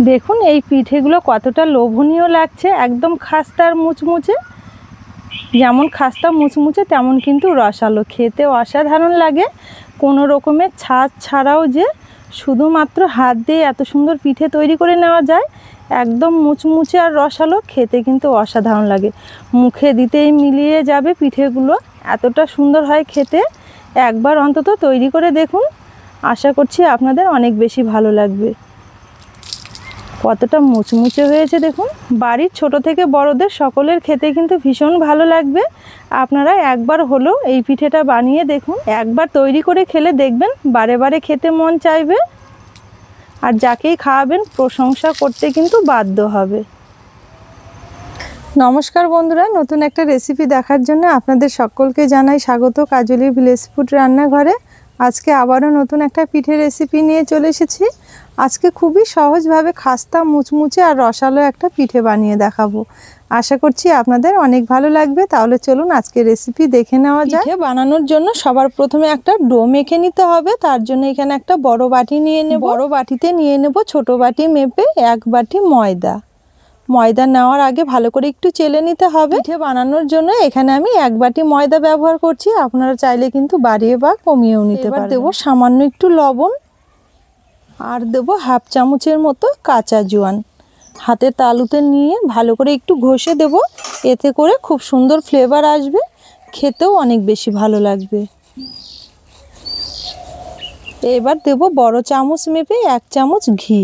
দেখুন এই পিঠেগুলো কতটা লোভনীয় লাগছে, একদম খাস্তা আর মুচমুচে। যেমন খাস্তা মুচমুচে তেমন কিন্তু রসালো, খেতে অসাধারণ লাগে। কোনো রকমের ছাঁচ ছাড়াও যে শুধুমাত্র হাত দিয়ে এত সুন্দর পিঠে তৈরি করে নেওয়া যায়, একদম মুচমুচে আর রসালো, খেতে কিন্তু অসাধারণ লাগে। মুখে দিতেই মিলিয়ে যাবে পিঠেগুলো, এতটা সুন্দর হয় খেতে। একবার অন্তত তৈরি করে দেখুন, আশা করছি আপনাদের অনেক বেশি ভালো লাগবে। কতটা মুচমুচে হয়েছে দেখুন। বাড়ির ছোট থেকে বড়দের সকলের খেতে কিন্তু ভীষণ ভালো লাগবে। আপনারা একবার হলেও এই পিঠেটা বানিয়ে দেখুন, একবার তৈরি করে খেলে দেখবেন বারে বারে খেতে মন চাইবে, আর যাকেই খাওয়াবেন প্রশংসা করতে কিন্তু বাধ্য হবে। নমস্কার বন্ধুরা, নতুন একটা রেসিপি দেখার জন্য আপনাদের সকলকে জানাই স্বাগত কাজলি ভিলেজ ফুড রান্নাঘরে। আজকে আবারও নতুন একটা পিঠে রেসিপি নিয়ে চলে এসেছি। আজকে খুবই সহজভাবে খাস্তা মুচমুচে আর রসালো একটা পিঠে বানিয়ে দেখাবো। আশা করছি আপনাদের অনেক ভালো লাগবে। তাহলে চলুন আজকে রেসিপি দেখে নেওয়া যায়। পিঠে বানানোর জন্য সবার প্রথমে একটা ডো মেখে নিতে হবে। তার জন্য এখানে একটা বড় বাটি নিয়ে নেব। বড় বাটিতে নিয়ে নেব ছোট বাটি মেপে 1 বাটি ময়দা। ময়দা নেওয়ার আগে ভালো করে একটু চেলে নিতে হবে। পিঠে বানানোর জন্য এখানে আমি 1 বাটি ময়দা ব্যবহার করছি, আপনারা চাইলে কিন্তু বাড়িয়ে বা কমিয়েও নিতে পারেন। এবার দেবো সামান্য একটু লবণ, আর দেবো 1/2 চামচের মতো কাঁচা জোয়ান। হাতের তালুতে নিয়ে ভালো করে একটু ঘষে দেব, এতে করে খুব সুন্দর ফ্লেভার আসবে, খেতেও অনেক বেশি ভালো লাগবে। এবার দেব বড় চামচ মেপে 1 চামচ ঘি।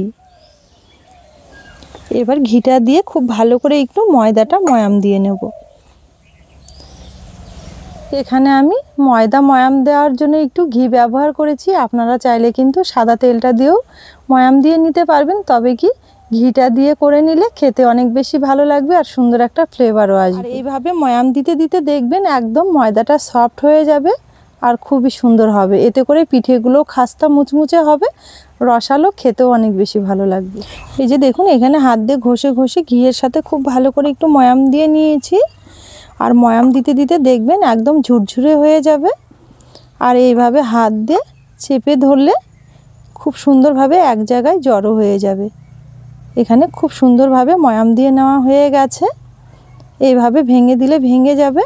এবার ঘিটা দিয়ে খুব ভালো করে একটু ময়দাটা ময়াম দিয়ে নেব। এখানে আমি ময়দা ময়াম দেওয়ার জন্য একটু ঘি ব্যবহার করেছি, আপনারা চাইলে কিন্তু সাদা তেলটা দিয়েও ময়াম দিয়ে নিতে পারবেন। তবে কি ঘিটা দিয়ে করে নিলে খেতে অনেক বেশি ভালো লাগবে আর সুন্দর একটা ফ্লেভারও আসবে। আর এইভাবে ময়াম দিতে দিতে দেখবেন একদম ময়দাটা সফট হয়ে যাবে আর খুবই সুন্দর হবে। এতে করে পিঠেগুলো খাস্তা মুচমুচে হবে, রসালো, খেতেও অনেক বেশি ভালো লাগবে। এই যে দেখুন এখানে হাত দিয়ে ঘষে ঘষে ঘিয়ের সাথে খুব ভালো করে একটু ময়াম দিয়ে নিয়েছি। আর ময়াম দিতে দিতে দেখবেন একদম ঝুরঝুরে হয়ে যাবে। আর এইভাবে হাত দিয়ে চেপে ধরলে খুব সুন্দরভাবে এক জায়গায় জড়ো হয়ে যাবে। এখানে খুব সুন্দরভাবে ময়াম দিয়ে নেওয়া হয়ে গেছে। এইভাবে ভেঙে দিলে ভেঙে যাবে।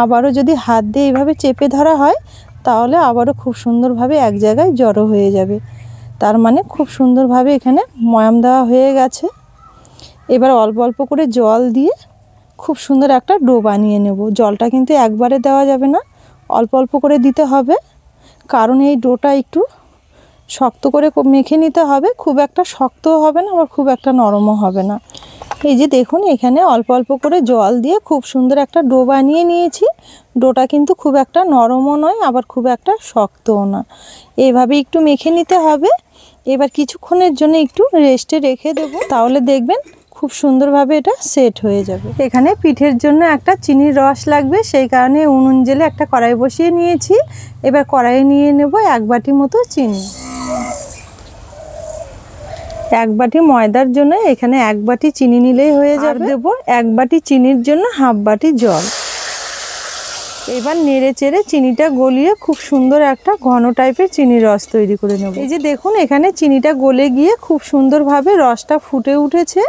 আবারও যদি হাত দিয়ে এইভাবে চেপে ধরা হয় তাহলে আবারও খুব সুন্দরভাবে এক জায়গায় জড়ো হয়ে যাবে। তার মানে খুব সুন্দরভাবে এখানে ময়াম দেওয়া হয়ে গেছে। এবার অল্প অল্প করে জল দিয়ে খুব সুন্দর একটা ডো বানিয়ে নেব। জলটা কিন্তু একবারে দেওয়া যাবে না, অল্প অল্প করে দিতে হবে, কারণ এই ডোটা একটু শক্ত করে মেখে নিতে হবে। খুব একটা শক্তও হবে না, আবার খুব একটা নরমও হবে না। এই যে দেখুন এখানে অল্প অল্প করে জল দিয়ে খুব সুন্দর একটা ডো বানিয়ে নিয়েছি। ডোটা কিন্তু খুব একটা নরমও নয়, আবার খুব একটা শক্তও না। এইভাবে একটু মেখে নিতে হবে। এবার কিছুক্ষণের জন্য একটু রেস্টে রেখে দেব, তাহলে দেখবেন খুব সুন্দরভাবে এটা সেট হয়ে যাবে। এখানে পিঠের জন্য একটা চিনির রস লাগবে, সেই কারণে উনুন জেলে একটা কড়াই বসিয়ে নিয়েছি। এবার কড়াইয়ে নিয়ে নেব 1 বাটি মতো চিনি। 1 বাটি ময়দার জন্য এখানে 1 বাটি চিনি নিলেই হয়ে যাবে। দেব 1 বাটি চিনির জন্য 1/2 বাটি জল। এবার নেড়ে চেড়ে চিনিটা গলিয়ে খুব সুন্দর একটা ঘন টাইপের চিনির রস তৈরি করে নেব। এই যে দেখুন এখানে চিনিটা গলে গিয়ে খুব সুন্দরভাবে রসটা ফুটে উঠেছে।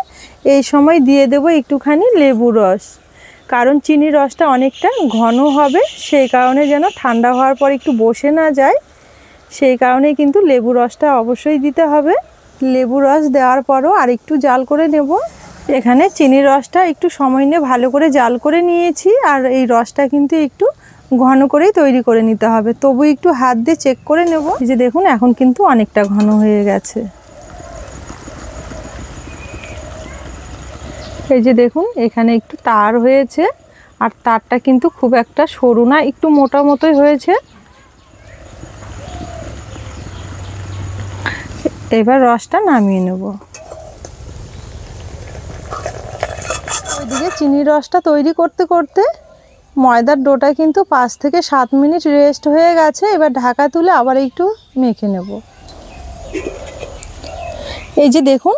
এই সময় দিয়ে দেব একটুখানি লেবুর রস, কারণ চিনির রসটা অনেকটা ঘন হবে, সেই কারণে যেন ঠান্ডা হওয়ার পর একটু বসে না যায়, সেই কারণে কিন্তু লেবু রসটা অবশ্যই দিতে হবে। লেবু রস দেওয়ার পরও আর একটু জাল করে নেব। এখানে চিনির রসটা একটু সময় নিয়ে ভালো করে জাল করে নিয়েছি। আর এই রসটা কিন্তু একটু ঘন করেই তৈরি করে নিতে হবে, তবু একটু হাত দিয়ে চেক করে নেব। এই যে দেখুন এখন কিন্তু অনেকটা ঘন হয়ে গেছে। এই যে দেখুন এখানে একটু তার হয়েছে, আর তারটা কিন্তু খুব একটা সরু না, একটু মোটা মতোই হয়েছে। এবার রসটা নামিয়ে নেব। ওইদিকে চিনির রসটা তৈরি করতে করতে ময়দার ডোটা কিন্তু 5 থেকে 7 মিনিট রেস্ট হয়ে গেছে। এবার ঢাকা তুলে আবার একটু মেখে নেব। এই যে দেখুন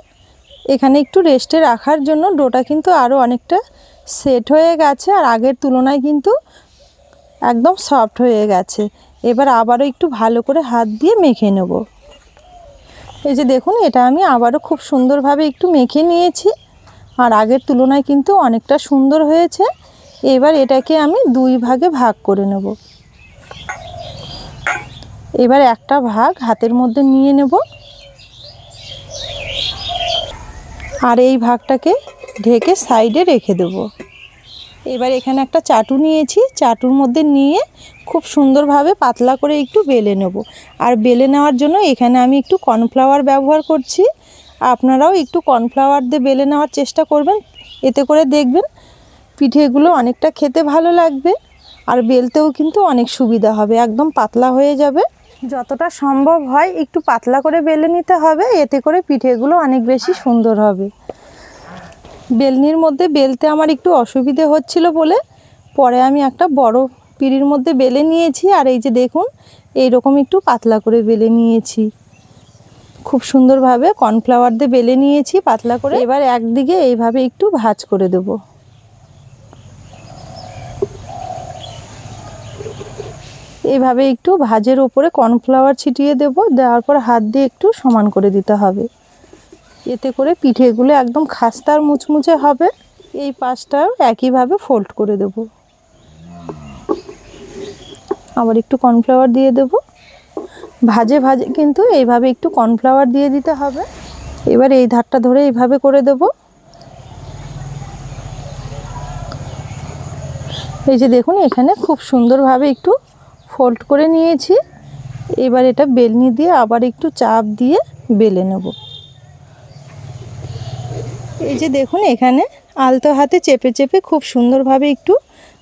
এখানে একটু রেস্টে রাখার জন্য ডোটা কিন্তু আরও অনেকটা সেট হয়ে গেছে, আর আগের তুলনায় কিন্তু একদম সফট হয়ে গেছে। এবার আবারও একটু ভালো করে হাত দিয়ে মেখে নেব। এই যে দেখুন, এটা আমি আবারও খুব সুন্দরভাবে একটু মেখে নিয়েছি, আর আগের তুলনায় কিন্তু অনেকটা সুন্দর হয়েছে। এবার এটাকে আমি 2 ভাগে ভাগ করে নেব। এবার একটা ভাগ হাতের মধ্যে নিয়ে নেব, আর এই ভাগটাকে ঢেকে সাইডে রেখে দেব। এবার এখানে একটা চাটু নিয়েছি, চাটুর মধ্যে নিয়ে খুব সুন্দরভাবে পাতলা করে একটু বেলে নেব। আর বেলে নেওয়ার জন্য এখানে আমি একটু কর্নফ্লাওয়ার ব্যবহার করছি। আপনারাও একটু কর্নফ্লাওয়ার দিয়ে বেলে নেওয়ার চেষ্টা করবেন, এতে করে দেখবেন পিঠেগুলো অনেকটা খেতে ভালো লাগবে, আর বেলতেও কিন্তু অনেক সুবিধা হবে, একদম পাতলা হয়ে যাবে। যতটা সম্ভব হয় একটু পাতলা করে বেলে নিতে হবে, এতে করে পিঠেগুলো অনেক বেশি সুন্দর হবে। বেলনির মধ্যে বেলতে আমার একটু অসুবিধে হচ্ছিল বলে পরে আমি একটা বড় পিঁড়ির মধ্যে বেলে নিয়েছি। আর এই যে দেখুন, এইরকম একটু পাতলা করে বেলে নিয়েছি, খুব সুন্দরভাবে কর্নফ্লাওয়ার দিয়ে বেলে নিয়েছি পাতলা করে। এবার একদিকে এইভাবে একটু ভাঁজ করে দেব। এইভাবে একটু ভাঁজের ওপরে কর্নফ্লাওয়ার ছিটিয়ে দেব, দেওয়ার পর হাত দিয়ে একটু সমান করে দিতে হবে, এতে করে পিঠেগুলো একদম খাস্তা আর মুচমুচে হবে। এই পাশটাও একইভাবে ফোল্ড করে দেব, আবার একটু কর্নফ্লাওয়ার দিয়ে দেব। ভাজে ভাজে কিন্তু এইভাবে একটু কর্নফ্লাওয়ার দিয়ে দিতে হবে। এবার এই ধারটা ধরে এইভাবে করে দেব। এই যে দেখুন, এখানে খুব সুন্দরভাবে একটু ফোল্ড করে নিয়েছি। এবার এটা বেলনি দিয়ে আবার একটু চাপ দিয়ে বেলে নেব। এই যে দেখুন, এখানে আলতো হাতে চেপে চেপে খুব সুন্দরভাবে একটু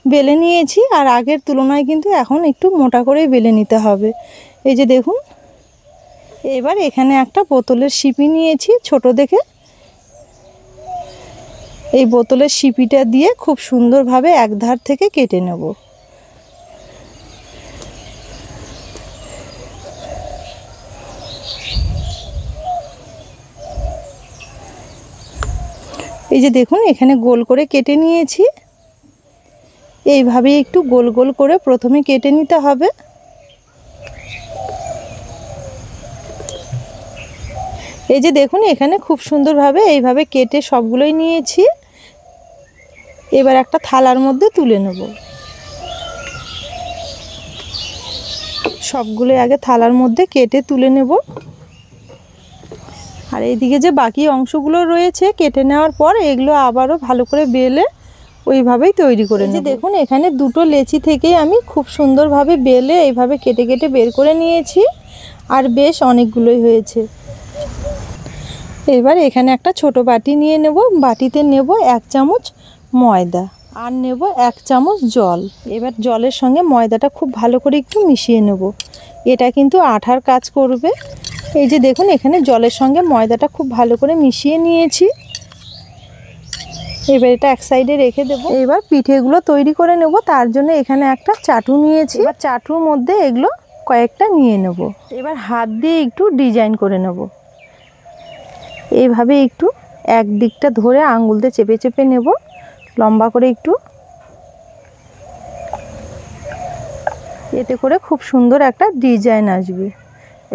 বেলে নিয়েছি, আর আগের তুলনায় কিন্তু এখন একটু মোটা করেই বেলে নিতে হবে। এই যে দেখুন, এবার এখানে একটা বোতলের সিপি নিয়েছি ছোট দেখে, এই বোতলের সিপিটা দিয়ে খুব সুন্দরভাবে এক ধার থেকে কেটে নেব। এই যে দেখুন, এখানে গোল করে কেটে নিয়েছি। এইভাবে একটু গোল গোল করে প্রথমে কেটে নিতে হবে। এই যে দেখুন, এখানে খুব সুন্দরভাবে এইভাবে কেটে সবগুলোই নিয়েছি। এবার একটা থালার মধ্যে তুলে নেব। সবগুলো আগে থালার মধ্যে কেটে তুলে নেব। আর এইদিকে যে বাকি অংশগুলো রয়েছে কেটে নেওয়ার পর, এগুলো আবারও ভালো করে বেলে ওইভাবেই তৈরি করে নেব। দেখুন, এখানে দুটো লেচি থেকেই আমি খুব সুন্দরভাবে বেলে এইভাবে কেটে কেটে বের করে নিয়েছি, আর বেশ অনেকগুলোই হয়েছে। এবার এখানে একটা ছোট বাটি নিয়ে নেব, বাটিতে নেব 1 চামচ ময়দা, আর নেব 1 চামচ জল। এবার জলের সঙ্গে ময়দাটা খুব ভালো করে একটু মিশিয়ে নেব, এটা কিন্তু আঠার কাজ করবে। এই যে দেখুন, এখানে জলের সঙ্গে ময়দাটা খুব ভালো করে মিশিয়ে নিয়েছি। এবার এটা এক সাইডে রেখে দেব। এবার পিঠেগুলো তৈরি করে নেব, তার জন্য এখানে একটা চাটু নিয়েছি। এবার চাটুর মধ্যে এগুলো কয়েকটা নিয়ে নেব। এবার হাত দিয়ে একটু ডিজাইন করে নেব। এইভাবে একটু এক দিকটা ধরে আঙুল দিয়ে চেপে চেপে নেব, লম্বা করে একটু, এতে করে খুব সুন্দর একটা ডিজাইন আসবে।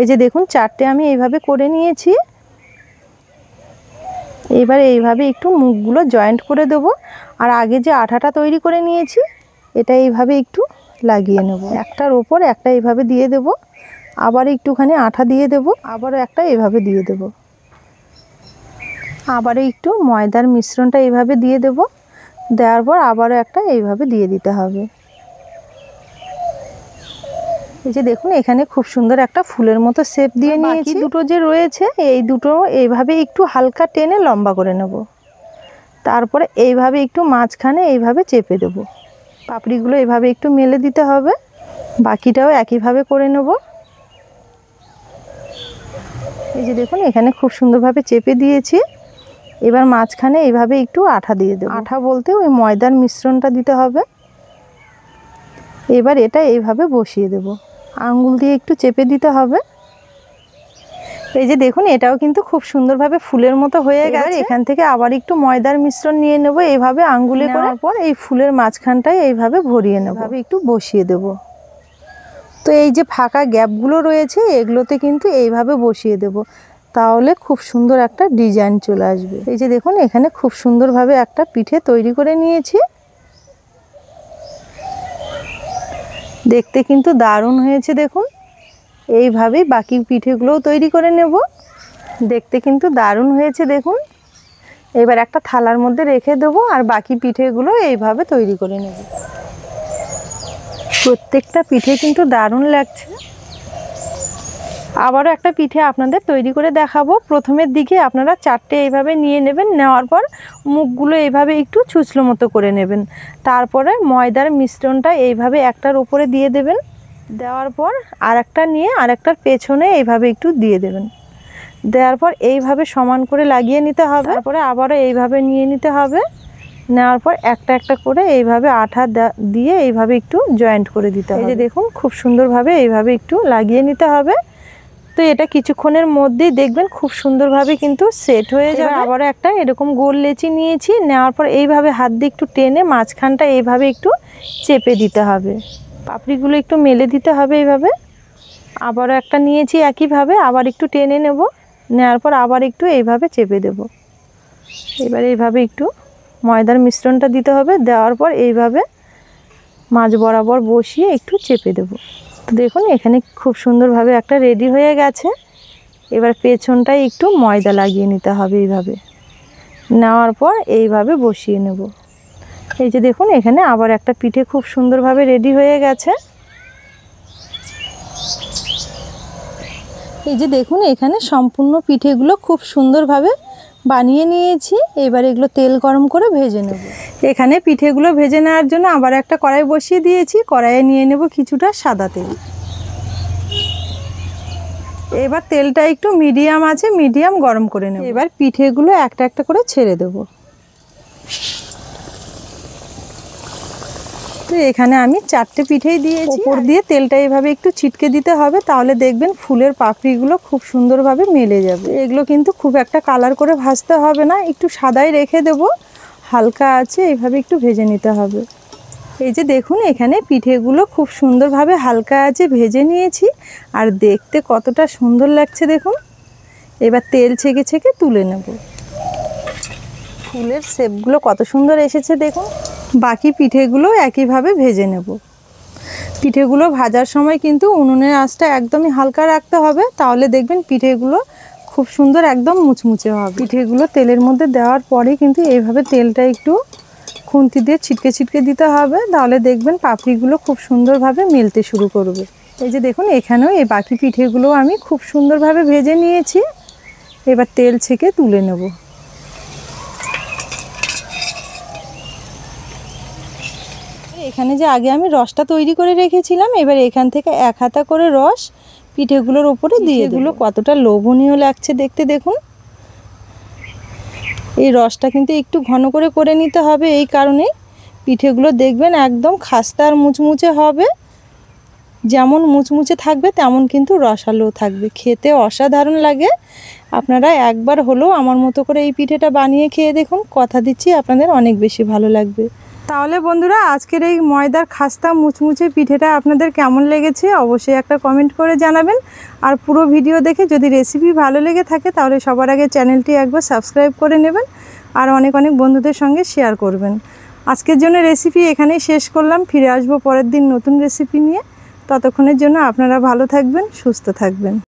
এই যে দেখুন, 4টে আমি এইভাবে করে নিয়েছি। এবার এইভাবে একটু মুখগুলো জয়েন্ট করে দেব, আর আগে যে আঠাটা তৈরি করে নিয়েছি এটা এইভাবে একটু লাগিয়ে নেব। একটার ওপর একটা এইভাবে দিয়ে দেব, আবার একটুখানি আঠা দিয়ে দেব, আবারও একটা এইভাবে দিয়ে দেব, আবারও একটু ময়দার মিশ্রণটা এইভাবে দিয়ে দেব, দেওয়ার পর আবারও একটা এইভাবে দিয়ে দিতে হবে। এই যে দেখুন, এখানে খুব সুন্দর একটা ফুলের মতো শেপ দিয়ে নিয়েছি। দুটো যে রয়েছে এই দুটো এইভাবে একটু হালকা টেনে লম্বা করে নেব, তারপরে এইভাবে একটু মাঝখানে এইভাবে চেপে দেব। পাপড়িগুলো এইভাবে একটু মেলে দিতে হবে, বাকিটাও একইভাবে করে নেব। এই যে দেখুন, এখানে খুব সুন্দরভাবে চেপে দিয়েছি। এবার মাঝখানে এইভাবে একটু আঠা দিয়ে দেব। আঠা বলতে ওই ময়দার মিশ্রণটা দিতে হবে। এবার এটা এইভাবে বসিয়ে দেব, আঙ্গুল দিয়ে একটু চেপে দিতে হবে। এই যে দেখুন, এটাও কিন্তু খুব সুন্দরভাবে ফুলের মতো হয়ে গেছে। এখান থেকে আবার একটু ময়দার মিশ্রণ নিয়ে নেব, এইভাবে আঙ্গুলে করার পর এই ফুলের মাঝখানটায় এইভাবে ভরিয়ে নেব, এইভাবে একটু বসিয়ে দেব। তো এই যে ফাঁকা গ্যাপগুলো রয়েছে এগুলোতে কিন্তু এইভাবে বসিয়ে দেব, তাহলে খুব সুন্দর একটা ডিজাইন চলে আসবে। এই যে দেখুন এখানে খুব সুন্দরভাবে একটা পিঠে তৈরি করে নিয়েছি। দেখতে কিন্তু দারুণ হয়েছে দেখুন। এইভাবেই বাকি পিঠেগুলোও তৈরি করে নেব। দেখতে কিন্তু দারুণ হয়েছে দেখুন। এবার একটা থালার মধ্যে রেখে দেবো আর বাকি পিঠেগুলো এইভাবে তৈরি করে নেব। প্রত্যেকটা পিঠে কিন্তু দারুণ লাগছে। আবারও একটা পিঠে আপনাদের তৈরি করে দেখাবো। প্রথমের দিকে আপনারা 4টে এইভাবে নিয়ে নেবেন, নেওয়ার পর মুখগুলো এইভাবে একটু ছুঁচলো মতো করে নেবেন। তারপরে ময়দার মিশ্রণটা এইভাবে একটার উপরে দিয়ে দেবেন, দেওয়ার পর আরেকটা নিয়ে আরেকটার পেছনে এইভাবে একটু দিয়ে দেবেন। দেওয়ার পর এইভাবে সমান করে লাগিয়ে নিতে হবে। তারপরে আবারও এইভাবে নিয়ে নিতে হবে, নেওয়ার পর একটা একটা করে এইভাবে আঠা দিয়ে এইভাবে একটু জয়েন্ট করে দিতে হবে। এই যে দেখুন খুব সুন্দরভাবে এইভাবে একটু লাগিয়ে নিতে হবে। তো এটা কিছুক্ষণের মধ্যেই দেখবেন খুব সুন্দরভাবে কিন্তু সেট হয়ে যাবে। আবারও একটা এরকম গোল লেচি নিয়েছি, নেওয়ার পর এইভাবে হাত দিয়ে একটু টেনে মাঝখানটা এইভাবে একটু চেপে দিতে হবে। পাপড়িগুলো একটু মেলে দিতে হবে এইভাবে। আবারও একটা নিয়েছি একইভাবে, আবার একটু টেনে নেব, নেওয়ার পর আবার একটু এইভাবে চেপে দেব। এবার এইভাবে একটু ময়দার মিশ্রণটা দিতে হবে, দেওয়ার পর এইভাবে মাঝ বরাবর বসিয়ে একটু চেপে দেব। তো দেখুন এখানে খুব সুন্দরভাবে একটা রেডি হয়ে গেছে। এবার পেছনটায় একটু ময়দা লাগিয়ে নিতে হবে এইভাবে, নেওয়ার পর এইভাবে বসিয়ে নেব। এই যে দেখুন এখানে আবার একটা পিঠে খুব সুন্দরভাবে রেডি হয়ে গেছে। এই যে দেখুন এখানে সম্পূর্ণ পিঠেগুলো খুব সুন্দরভাবে বানিয়ে নিয়েছি। এবার এগুলো তেল গরম করে ভেজে নেব। এখানে পিঠেগুলো ভেজে নেওয়ার জন্য আবার একটা কড়াই বসিয়ে দিয়েছি। কড়াইয়ে নিয়ে নেব কিছুটা সাদা তেল। এবার তেলটা একটু মিডিয়াম আছে, মিডিয়াম গরম করে নেব। এবার পিঠেগুলো একটা একটা করে ছেড়ে দেব। তো এখানে আমি 4টে পিঠেই দিয়েছি। উপর দিয়ে তেলটা এইভাবে একটু ছিটকে দিতে হবে, তাহলে দেখবেন ফুলের পাপড়িগুলো খুব সুন্দরভাবে মেলে যাবে। এগুলো কিন্তু খুব একটা কালার করে ভাজতে হবে না, একটু সাদাই রেখে দেব। হালকা আছে এইভাবে একটু ভেজে নিতে হবে। এই যে দেখুন এখানে পিঠেগুলো খুব সুন্দরভাবে হালকা আছে ভেজে নিয়েছি, আর দেখতে কতটা সুন্দর লাগছে দেখুন। এবার তেল ছেঁকে ছেঁকে তুলে নেব। ফুলের শেপগুলো কত সুন্দর এসেছে দেখুন। বাকি পিঠেগুলো একইভাবে ভেজে নেব। পিঠেগুলো ভাজার সময় কিন্তু উনুনের আঁচটা একদমই হালকা রাখতে হবে, তাহলে দেখবেন পিঠেগুলো খুব সুন্দর একদম মুচমুচে হবে। পিঠেগুলো তেলের মধ্যে দেওয়ার পরে কিন্তু এইভাবে তেলটা একটু খুন্তি দিয়ে ছিটকে ছিটকে দিতে হবে, তাহলে দেখবেন পাপড়িগুলো খুব সুন্দরভাবে মেলতে শুরু করবে। এই যে দেখুন এখানেও এই বাকি পিঠেগুলো আমি খুব সুন্দরভাবে ভেজে নিয়েছি। এবার তেল ছেঁকে তুলে নেব। এখানে যে আগে আমি রসটা তৈরি করে রেখেছিলাম, এবার এখান থেকে 1 হাতা করে রস পিঠেগুলোর ওপরে দিয়ে এগুলো কতটা লোভনীয় লাগছে দেখতে দেখুন। এই রসটা কিন্তু একটু ঘন করে করে নিতে হবে, এই কারণে পিঠেগুলো দেখবেন একদম খাস্তা আর মুচমুচে হবে। যেমন মুচমুচে থাকবে তেমন কিন্তু রসালো থাকবে, খেতে অসাধারণ লাগে। আপনারা একবার হলেও আমার মতো করে এই পিঠেটা বানিয়ে খেয়ে দেখুন, কথা দিচ্ছি আপনাদের অনেক বেশি ভালো লাগবে। তাহলে বন্ধুরা আজকের এই ময়দার খাস্তা মুচমুচে পিঠেটা আপনাদের কেমন লেগেছে অবশ্যই একটা কমেন্ট করে জানাবেন। আর পুরো ভিডিও দেখে যদি রেসিপি ভালো লেগে থাকে তাহলে সবার আগে চ্যানেলটি একবার সাবস্ক্রাইব করে নেবেন, আর অনেক অনেক বন্ধুদের সঙ্গে শেয়ার করবেন। আজকের জন্য রেসিপি এখানেই শেষ করলাম। ফিরে আসবো পরের দিন নতুন রেসিপি নিয়ে। ততক্ষণের জন্য আপনারা ভালো থাকবেন, সুস্থ থাকবেন।